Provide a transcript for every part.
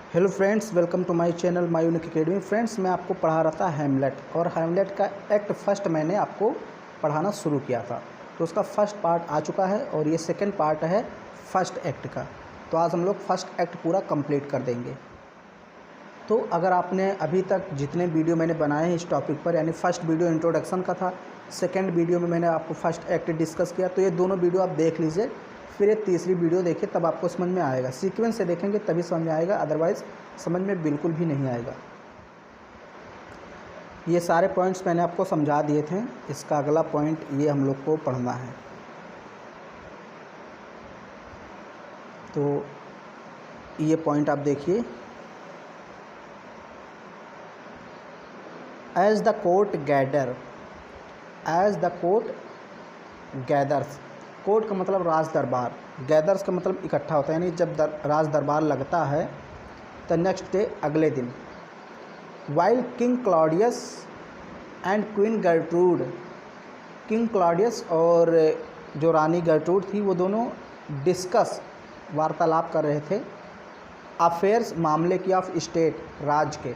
Hello friends, welcome to my channel my unique academy. Friends, मैं आपको पढ़ा रहा था हैमलेट, और हैमलेट का एक्ट फर्स्ट मैंने आपको पढ़ाना शुरू किया था। तो उसका फर्स्ट पार्ट आ चुका है और ये सेकंड पार्ट है फर्स्ट एक्ट का। तो आज हम लोग फर्स्ट एक्ट पूरा कंप्लीट कर देंगे। तो अगर आपने अभी तक जितने वीडियो मैंने बनाए हैं इस टॉपिक पर, यानी फर्स्ट वीडियो इंट्रोडक्शन का था, सेकेंड वीडियो में मैंने आपको फर्स्ट एक्ट डिस्कस किया, तो ये दोनों वीडियो आप देख लीजिए। फिर ये तीसरी वीडियो देखिए, तब आपको समझ में आएगा। सीक्वेंस से देखेंगे तभी समझ में आएगा, अदरवाइज़ समझ में बिल्कुल भी नहीं आएगा। ये सारे पॉइंट्स मैंने आपको समझा दिए थे। इसका अगला पॉइंट ये हम लोग को पढ़ना है। तो ये पॉइंट आप देखिए। As the court gathers, court का मतलब राज दरबार, गैदर्स का मतलब इकट्ठा होता है, यानी जब राज दरबार लगता है द नेक्स्ट डे, अगले दिन। While king Claudius and queen Gertrude, king Claudius और जो रानी गर्ट्रूड थी, वो दोनों डिस्कस, वार्तालाप कर रहे थे, अफेयर्स, मामले की, ऑफ स्टेट, राज के,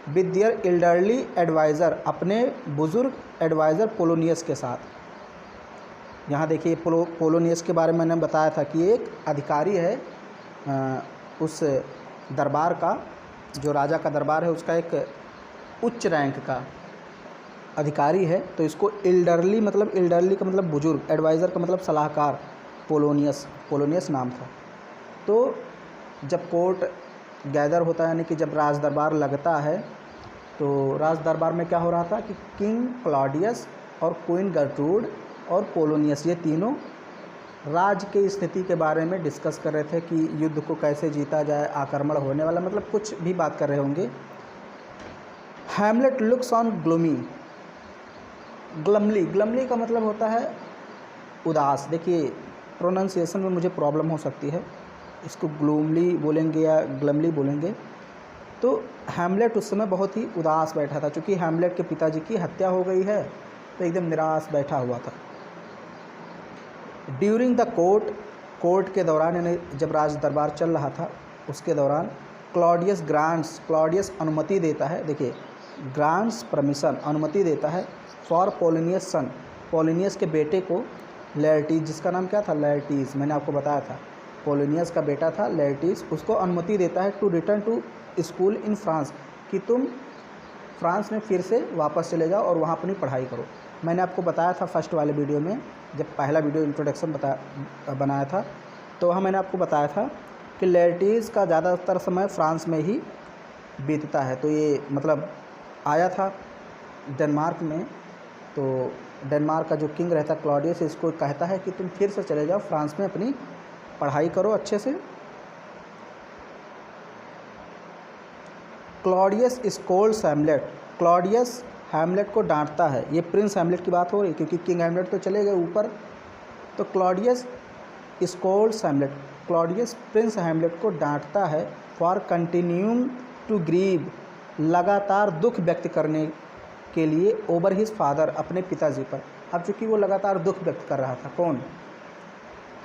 विद दियर एल्डरली एडवाइज़र, अपने बुज़ुर्ग एडवाइज़र पोलोनियस के साथ। यहाँ देखिए, पोलोनियस के बारे में मैंने बताया था कि एक अधिकारी है उस दरबार का, जो राजा का दरबार है उसका एक उच्च रैंक का अधिकारी है। तो इसको एल्डरली का मतलब बुजुर्ग, एडवाइज़र का मतलब सलाहकार, पोलोनियस नाम था। तो जब कोर्ट गैदर होता है, यानी कि जब राज दरबार लगता है, तो राज दरबार में क्या हो रहा था कि किंग क्लॉडियस और क्वीन गर्ट्रूड और पोलोनियस, ये तीनों राज के स्थिति के बारे में डिस्कस कर रहे थे कि युद्ध को कैसे जीता जाए, आक्रमण होने वाला, मतलब कुछ भी बात कर रहे होंगे। हैमलेट लुक्स ऑन ग्लमली का मतलब होता है उदास। देखिए, प्रोनाउंसिएशन में मुझे प्रॉब्लम हो सकती है, इसको ग्लूमली बोलेंगे या ग्लमली बोलेंगे। तो हैमलेट उस समय बहुत ही उदास बैठा था, क्योंकि हैमलेट के पिताजी की हत्या हो गई है, तो एकदम निराश बैठा हुआ था। ड्यूरिंग द कोर्ट के दौरान, यानी जब राज दरबार चल रहा था उसके दौरान, क्लॉडियस अनुमति देता है। देखिए, ग्रांट्स परमिशन, अनुमति देता है, फॉर पोलोनियस सन, पोलोनियस के बेटे को, लेरटीज, जिसका नाम क्या था, लेरटीज, मैंने आपको बताया था, पोलोनियस का बेटा था लेरटीज, उसको अनुमति देता है to return to school in France, कि तुम फ्रांस में फिर से वापस चले जाओ और वहाँ अपनी पढ़ाई करो। मैंने आपको बताया था फर्स्ट वाले वीडियो में, जब पहला वीडियो इंट्रोडक्शन बनाया था, तो वहाँ मैंने आपको बताया था कि लेरटीज का ज़्यादातर समय फ्रांस में ही बीतता है। तो ये मतलब आया था डेनमार्क में, तो डेनमार्क का जो किंग रहता क्लॉडियस, इसको कहता है कि तुम फिर से चले जाओ फ्रांस में, अपनी पढ़ाई करो अच्छे से। Claudius Scholz Hamlet, Claudius Hamlet को डांटता है। ये प्रिंस हैमलेट की बात हो रही, क्योंकि किंग हैमलेट तो चले गए ऊपर। तो Claudius Scholz Hamlet, Claudius Prince Hamlet को डांटता है, फॉर कंटिन्यूइंग टू ग्रीव, लगातार दुख व्यक्त करने के लिए, ओवर हिज फादर, अपने पिताजी पर। अब चूँकि वो लगातार दुख व्यक्त कर रहा था, कौन,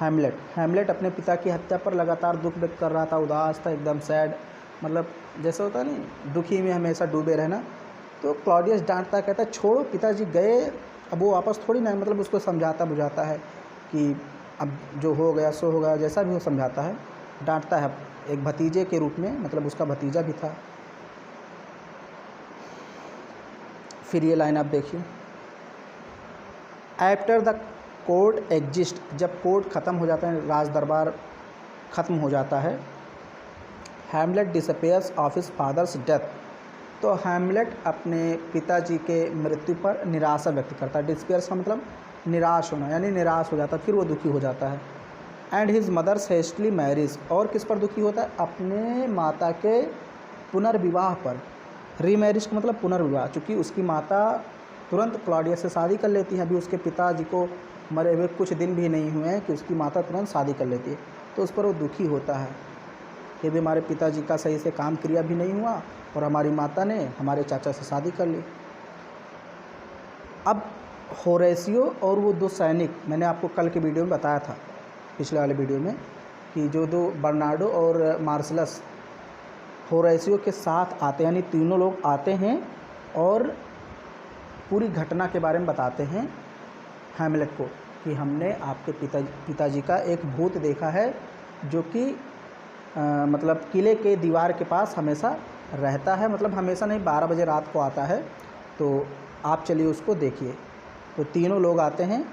हैमलेट अपने पिता की हत्या पर लगातार दुख व्यक्त कर रहा था, उदास था, एकदम सैड, मतलब जैसे होता नहीं, दुखी में हमेशा डूबे रहना। तो क्लॉडियस डांटता, कहता है छोड़ो, पिताजी गए, अब वो वापस थोड़ी ना, मतलब उसको समझाता बुझाता है कि अब जो हो गया सो हो गया, जैसा भी वो समझाता है, डांटता है एक भतीजे के रूप में, मतलब उसका भतीजा भी था। फिर ये लाइन आप देखिए, आफ्टर द कोर्ट एग्जिस्ट, जब कोर्ट ख़त्म हो जाता है, राज दरबार ख़त्म हो जाता है, Hamlet disappears of his father's death, तो हैमलेट अपने पिताजी के मृत्यु पर निराशा व्यक्त करता है। डिसअपेयर्स का मतलब निराश होना, यानी निराश हो जाता है, फिर वो दुखी हो जाता है। And his mother's hastily marriage, और किस पर दुखी होता है, अपने माता के पुनर्विवाह पर। रीमैरिज का मतलब पुनर्विवाह, चूँकि उसकी माता तुरंत क्लॉडियस से शादी कर लेती है, अभी उसके पिताजी को मरे हुए कुछ दिन भी नहीं हुए हैं कि उसकी माता तुरंत शादी कर लेती है, तो उस पर वो दुखी होता है कि भी हमारे पिताजी का सही से काम क्रिया भी नहीं हुआ और हमारी माता ने हमारे चाचा से शादी कर ली। अब होरेसियो और वो दो सैनिक, मैंने आपको कल के वीडियो में बताया था, पिछले वाले वीडियो में, कि जो दो बर्नार्डो और मार्सलस, होरेसियो के साथ आते हैं, यानी तीनों लोग आते हैं और पूरी घटना के बारे में बताते हैं हैमलेट को कि हमने आपके पिताजी का एक भूत देखा है जो कि मतलब किले के दीवार के पास हमेशा रहता है, मतलब हमेशा नहीं, 12 बजे रात को आता है, तो आप चलिए उसको देखिए। तो तीनों लोग आते हैं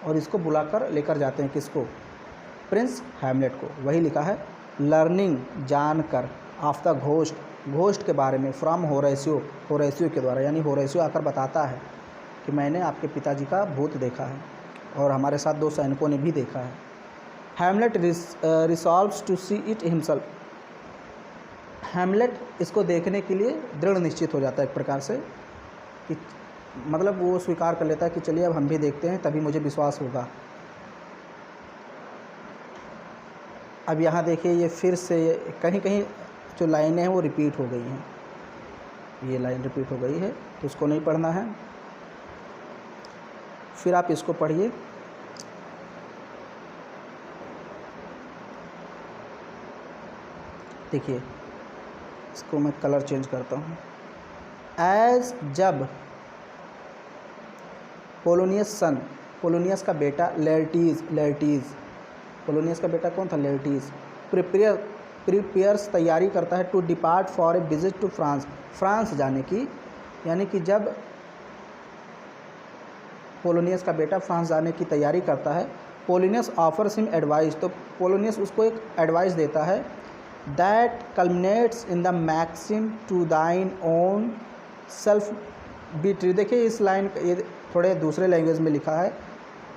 और इसको बुलाकर लेकर जाते हैं, किसको? प्रिंस हैमलेट को। वही लिखा है लर्निंग, जानकर, ऑफ द घोस्ट, घोस्ट के बारे में, फ्रॉम होरेसियो, होरेसियो के द्वारा, यानी होरेसियो आकर बताता है कि मैंने आपके पिताजी का भूत देखा है और हमारे साथ 2 सैनिकों ने भी देखा है। Hamlet resolves to see it himself, Hamlet इसको देखने के लिए दृढ़ निश्चित हो जाता है एक प्रकार से, कि मतलब वो स्वीकार कर लेता है कि चलिए अब हम भी देखते हैं, तभी मुझे विश्वास होगा। अब यहाँ देखिए ये फिर से कहीं कहीं जो लाइनें हैं वो रिपीट हो गई हैं, ये लाइन रिपीट हो गई है तो उसको नहीं पढ़ना है, फिर आप इसको पढ़िए। देखिए इसको मैं कलर चेंज करता हूँ। एज, जब पोलोनियस सन, पोलोनियस का बेटा लेर्टीज, पोलोनियस का बेटा कौन था? लेर्टीज। प्रिपेयर्स, तैयारी करता है, to depart for a visit to France, France जाने की, यानी कि जब पोलोनियस का बेटा फ्रांस जाने की तैयारी करता है, पोलोनियस ऑफर्स हिम एडवाइस, तो पोलोनियस उसको एक एडवाइस देता है, that culminates in the maxim to thine own self be true. देखिए इस लाइन, ये थोड़े दूसरे लैंग्वेज में लिखा है,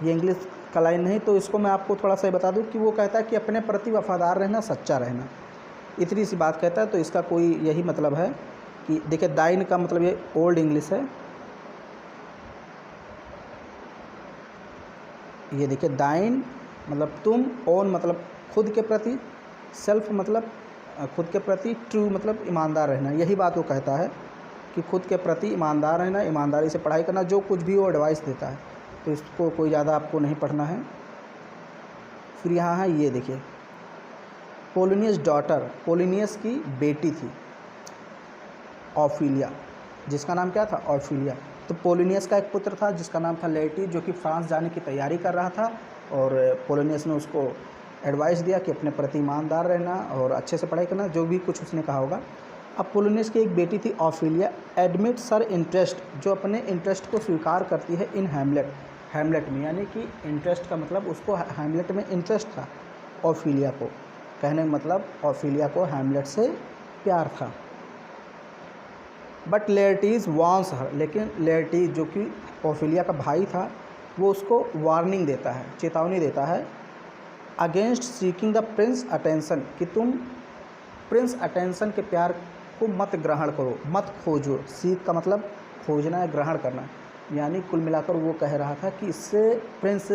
ये इंग्लिश का लाइन नहीं, तो इसको मैं आपको थोड़ा सा बता दूं कि वो कहता है कि अपने प्रति वफादार रहना, सच्चा रहना, इतनी सी बात कहता है। तो इसका कोई यही मतलब है कि देखिए दाइन का मतलब ये ओल्ड इंग्लिश है, ये देखिए दाइन मतलब तुम, ओन मतलब खुद के प्रति, सेल्फ मतलब खुद के प्रति, ट्रू मतलब ईमानदार रहना, यही बात वो कहता है कि खुद के प्रति ईमानदार रहना, ईमानदारी से पढ़ाई करना, जो कुछ भी वो एडवाइस देता है। तो इसको कोई ज़्यादा आपको नहीं पढ़ना है। फिर यहाँ है ये देखिए, पोलोनियस डॉटर, पोलोनियस की बेटी थी ऑफिलिया, जिसका नाम क्या था? ऑफिलिया। तो पोलोनियस का एक पुत्र था जिसका नाम था लेटी, जो कि फ्रांस जाने की तैयारी कर रहा था, और पोलोनियस ने उसको एडवाइस दिया कि अपने प्रति ईमानदार रहना और अच्छे से पढ़ाई करना, जो भी कुछ उसने कहा होगा। अब पोलोनियस की एक बेटी थी ऑफिलिया, एडमिट्स हर इंटरेस्ट, जो अपने इंटरेस्ट को स्वीकार करती है इन हैमलेट, हैमलेट में, यानी कि इंटरेस्ट का मतलब उसको हैमलेट में इंटरेस्ट था, ऑफिलिया को, कहने का मतलब ऑफिलिया को हैमलेट से प्यार था। बट लेर्टीज वार्न्स हर, लेकिन लेर्टीज जो कि ऑफिलिया का भाई था, वो उसको वार्निंग देता है, चेतावनी देता है, against seeking the Prince attention, कि तुम प्रिंस अटेंशन के प्यार को मत ग्रहण करो, मत खोजो। सीक का मतलब खोजना है, ग्रहण करना, यानी कुल मिलाकर वो कह रहा था कि इससे प्रिंस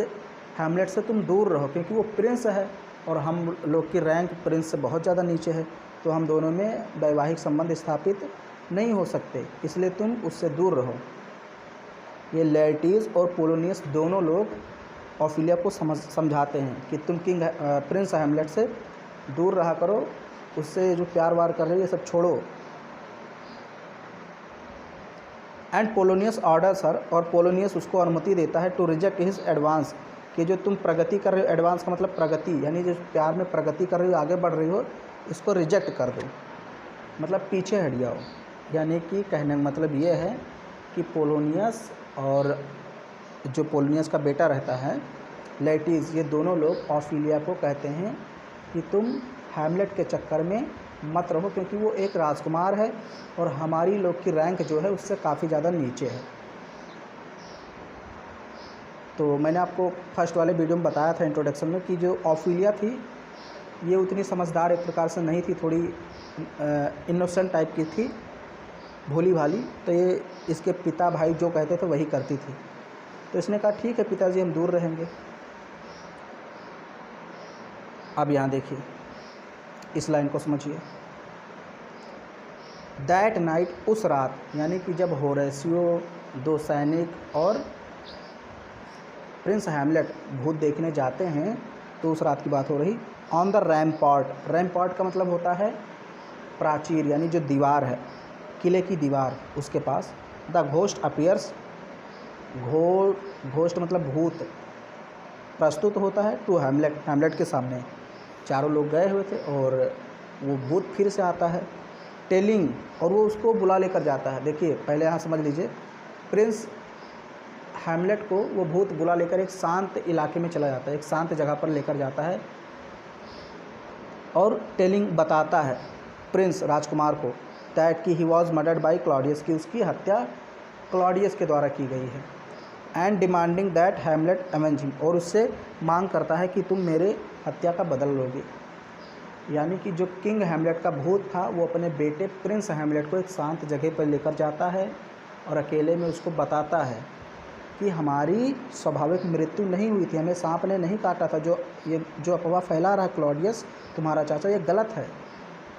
हैमलेट से तुम दूर रहो, क्योंकि वो प्रिंस है और हम लोग की रैंक प्रिंस से बहुत ज़्यादा नीचे है, तो हम दोनों में वैवाहिक संबंध स्थापित नहीं हो सकते, इसलिए तुम उससे दूर रहो। ये लेर्टीज और पोलोनियस दोनों लोग ऑफिलिया को समझाते हैं कि तुम प्रिंस हैमलेट से दूर रहा करो, उससे जो प्यार वार कर रहे हो ये सब छोड़ो। एंड पोलोनियस ऑर्डर्स हर, और पोलोनियस उसको अनुमति देता है, टू रिजेक्ट हिज एडवांस, कि जो तुम प्रगति कर रहे हो, एडवांस का मतलब प्रगति, यानी जो प्यार में प्रगति कर रही हो, आगे बढ़ रही हो, इसको रिजेक्ट कर दो, मतलब पीछे हट जाओ। यानी कि कहने का मतलब ये है कि पोलोनियस और जो पोलोनियस का बेटा रहता है लेटीज, ये दोनों लोग ऑफिलिया को कहते हैं कि तुम हैमलेट के चक्कर में मत रहो, क्योंकि वो एक राजकुमार है और हमारी लोग की रैंक जो है उससे काफ़ी ज़्यादा नीचे है। तो मैंने आपको फर्स्ट वाले वीडियो में बताया था इंट्रोडक्शन में कि जो ऑफिलिया थी ये उतनी समझदार एक प्रकार से नहीं थी, थोड़ी इनोसेंट टाइप की थी, भोली भाली, तो ये इसके पिता भाई जो कहते थे वही करती थी। तो इसने कहा ठीक है पिताजी, हम दूर रहेंगे। अब यहाँ देखिए इस लाइन को समझिए, दैट नाइट, उस रात, यानी कि जब होरेसियो, 2 सैनिक और प्रिंस हैमलेट भूत देखने जाते हैं, तो उस रात की बात हो रही। ऑन द रैम्पार्ट, रैम्पार्ट का मतलब होता है प्राचीर यानी जो दीवार है, किले की दीवार, उसके पास द घोस्ट अपीयर्स, घोस्ट मतलब भूत, प्रस्तुत होता है टू हैमलेट, हैमलेट के सामने। चारों लोग गए हुए थे और वो भूत फिर से आता है, टेलिंग, और वो उसको बुला लेकर जाता है। देखिए पहले यहाँ समझ लीजिए, प्रिंस हैमलेट को वो भूत बुला लेकर एक शांत इलाके में चला जाता है, एक शांत जगह पर लेकर जाता है और टेलिंग बताता है प्रिंस राजकुमार को दैट कि he was murdered by Claudius, की उसकी हत्या क्लॉडियस के द्वारा की गई है। And demanding that Hamlet avenge him, और उससे मांग करता है कि तुम मेरे हत्या का बदल लोगे। यानी कि जो किंग हैमलेट का भूत था वो अपने बेटे प्रिंस हैमलेट को एक शांत जगह पर लेकर जाता है और अकेले में उसको बताता है कि हमारी स्वाभाविक मृत्यु नहीं हुई थी, हमें सांप ने नहीं काटा था, जो अफवाह फैला रहा क्लॉडियस तुम्हारा चाचा, ये गलत है।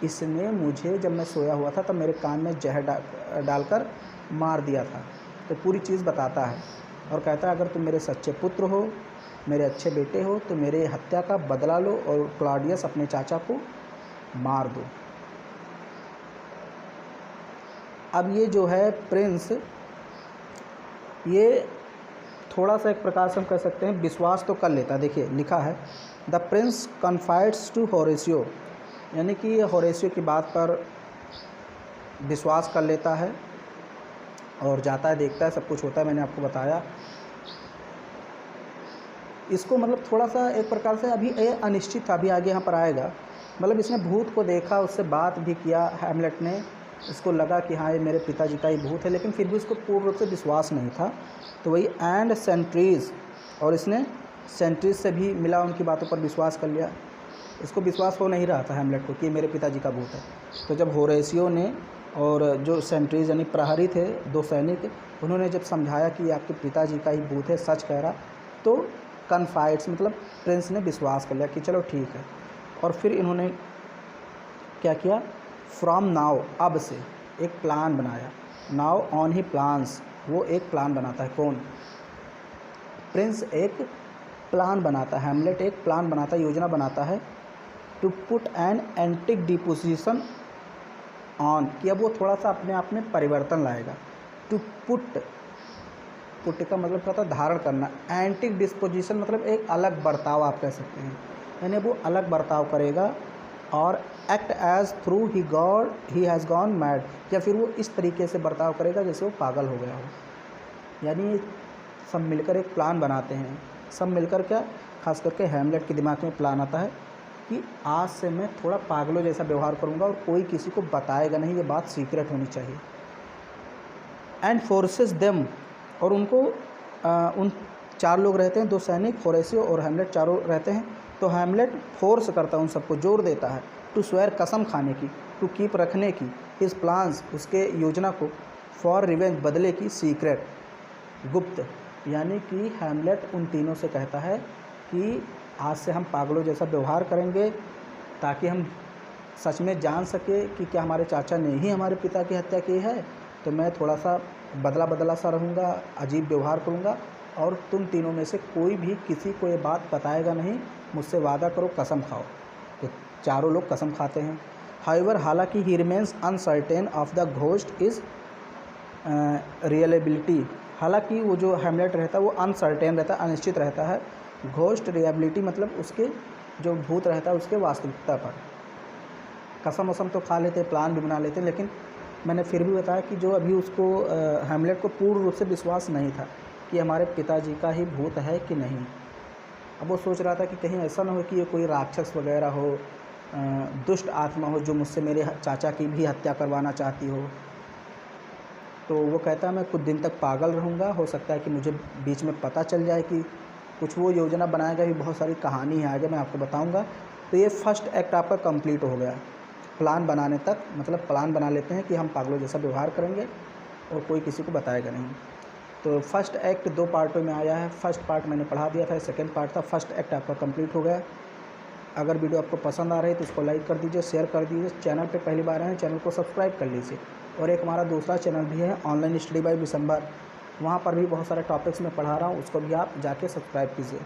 इसने मुझे जब मैं सोया हुआ था तब मेरे कान में जहर डालकर मार दिया था। तो पूरी चीज़ बताता है और कहता है अगर तुम मेरे सच्चे पुत्र हो, मेरे अच्छे बेटे हो, तो मेरे हत्या का बदला लो और क्लॉडियस अपने चाचा को मार दो। अब ये जो है प्रिंस, ये थोड़ा सा एक प्रकार से हम कह सकते हैं विश्वास तो कर लेता। देखिए लिखा है द प्रिंस कन्फाइड्स टू होरेशियो, यानी कि होरेशियो की बात पर विश्वास कर लेता है और जाता है, देखता है, सब कुछ होता है, मैंने आपको बताया। इसको मतलब थोड़ा सा एक प्रकार से अभी ये अनिश्चित था, अभी आगे यहाँ पर आएगा। मतलब इसने भूत को देखा, उससे बात भी किया हैमलेट ने, इसको लगा कि हाँ ये मेरे पिताजी का ही भूत है, लेकिन फिर भी उसको पूर्ण रूप से विश्वास नहीं था। तो वही एंड सेंट्रीज़, और इसने सेंट्रीज़ से भी मिला, उनकी बातों पर विश्वास कर लिया। इसको विश्वास हो नहीं रहा था हैमलेट को कि मेरे पिताजी का भूत है। तो जब होरेशियो ने और जो सेंट्रीज़ यानी प्रहरी थे, दो सैनिक, उन्होंने जब समझाया कि आपके पिताजी का ही भूत है, सच कह रहा, तो कन्फाइड्स मतलब प्रिंस ने विश्वास कर लिया कि चलो ठीक है। और फिर इन्होंने क्या किया, फ्रॉम नाउ, अब से एक प्लान बनाया। नाउ ऑन ही प्लान्स, वो एक प्लान बनाता है। कौन? प्रिंस एक प्लान बनाता है, हैमलेट एक प्लान बनाता है, योजना बनाता है to put an antic disposition on, कि अब वो थोड़ा सा अपने आप में परिवर्तन लाएगा। टू पुट का मतलब क्या होता है, धारण करना। एंटिक डिस्पोजिशन मतलब एक अलग बर्ताव आप कह सकते हैं, यानी वो अलग बर्ताव करेगा। और act as though he has gone mad, या फिर वो इस तरीके से बर्ताव करेगा जैसे वो पागल हो गया हो। यानी सब मिलकर एक प्लान बनाते हैं, सब मिलकर क्या, खास करके हैमलेट के दिमाग में प्लान आता है कि आज से मैं थोड़ा पागलों जैसा व्यवहार करूँगा और कोई किसी को बताएगा नहीं, ये बात सीक्रेट होनी चाहिए। एंड फोर्सेस देम, और उनको उन चार लोग रहते हैं, दो सैनिक, होरेशियो और हैमलेट, चारों रहते हैं। तो हैमलेट फोर्स करता है उन सबको, जोर देता है टू स्वेयर, कसम खाने की, टू कीप रखने की, हिज प्लान्स, उसके योजना को, फॉर रिवेंज, बदले की, सीक्रेट, गुप्त। यानी कि हैमलेट उन तीनों से कहता है कि आज से हम पागलों जैसा व्यवहार करेंगे ताकि हम सच में जान सके कि क्या हमारे चाचा ने ही हमारे पिता की हत्या की है। तो मैं थोड़ा सा बदला सा रहूँगा, अजीब व्यवहार करूँगा, और तुम तीनों में से कोई भी किसी को ये बात बताएगा नहीं, मुझसे वादा करो, कसम खाओ। तो चारों लोग कसम खाते हैं। हाउएवर, हालांकि he remains uncertain of the ghost is reliability, हालांकि वो जो हैमलेट रहता है वो अनसर्टेन रहता है, अनिश्चित रहता है। घोस्ट रियलिबिलिटी मतलब उसके जो भूत रहता है उसके वास्तविकता पर। कसम वसम तो खा लेते, प्लान भी बना लेते, लेकिन मैंने फिर भी बताया कि जो अभी उसको हैमलेट को पूर्ण रूप से विश्वास नहीं था कि हमारे पिताजी का ही भूत है कि नहीं। अब वो सोच रहा था कि कहीं ऐसा ना हो कि ये कोई राक्षस वगैरह हो, दुष्ट आत्मा हो जो मुझसे मेरे चाचा की भी हत्या करवाना चाहती हो। तो वो कहता है मैं कुछ दिन तक पागल रहूँगा, हो सकता है कि मुझे बीच में पता चल जाए कि कुछ वो योजना बनाएगा, भी बहुत सारी कहानी है आगे मैं आपको बताऊँगा। तो ये फर्स्ट एक्ट आपका कंप्लीट हो गया प्लान बनाने तक, मतलब प्लान बना लेते हैं कि हम पागलों जैसा व्यवहार करेंगे और कोई किसी को बताएगा नहीं। तो फर्स्ट एक्ट 2 पार्टों में आया है, फर्स्ट पार्ट मैंने पढ़ा दिया था, सेकंड पार्ट था। फर्स्ट एक्ट आपका कंप्लीट हो गया। अगर वीडियो आपको पसंद आ रही है तो इसको लाइक कर दीजिए, शेयर कर दीजिए। चैनल पे पहली बार आए हैं, चैनल को सब्सक्राइब कर लीजिए। और एक हमारा दूसरा चैनल भी है, ऑनलाइन स्टडी बाय दिसंबर, वहाँ पर भी बहुत सारे टॉपिक्स मैं पढ़ा रहा हूँ, उसको भी आप जाके सब्सक्राइब कीजिए।